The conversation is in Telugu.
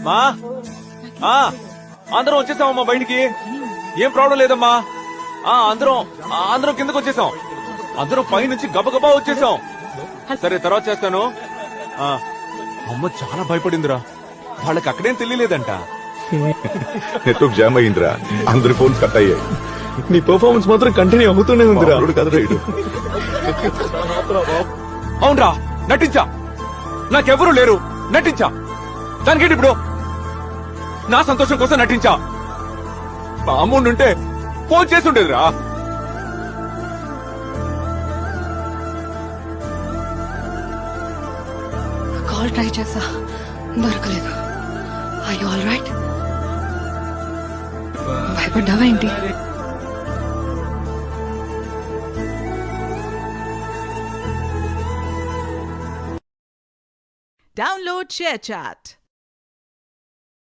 మా అందరం వచ్చేసామమ్మా బయటికి. ఏం ప్రాబ్లం లేదమ్మా. అందరం కిందకు వచ్చేసాం. అందరం పై నుంచి గబగబా వచ్చేసాం. సరే తర్వాత చేస్తాను. అమ్మ చాలా భయపడిందిరా. వాళ్ళకి అక్కడేం తెలియలేదంట. నెట్వర్క్ జామ్ అయ్యిందిరా, అందరి ఫోన్స్ కట్ అయ్యాయి. నీ పర్ఫార్మెన్స్ మాత్రం కంటిన్యూ అవుతూనే ఉందిరా. కదరా ఇడు. అవునరా, నటించా. నాకెవరూ లేరు, నటించా. దానికేంటి ఇప్పుడు? నా సంతోషం కోసం నటించా. మా అమ్మ ఉంటే ఫోన్ చేసి ఉండేదిరా. కాల్ ట్రై చేసా, దొరకలేదు. I all right? భయపడ్డావా ఏంటి? Download ShareChat.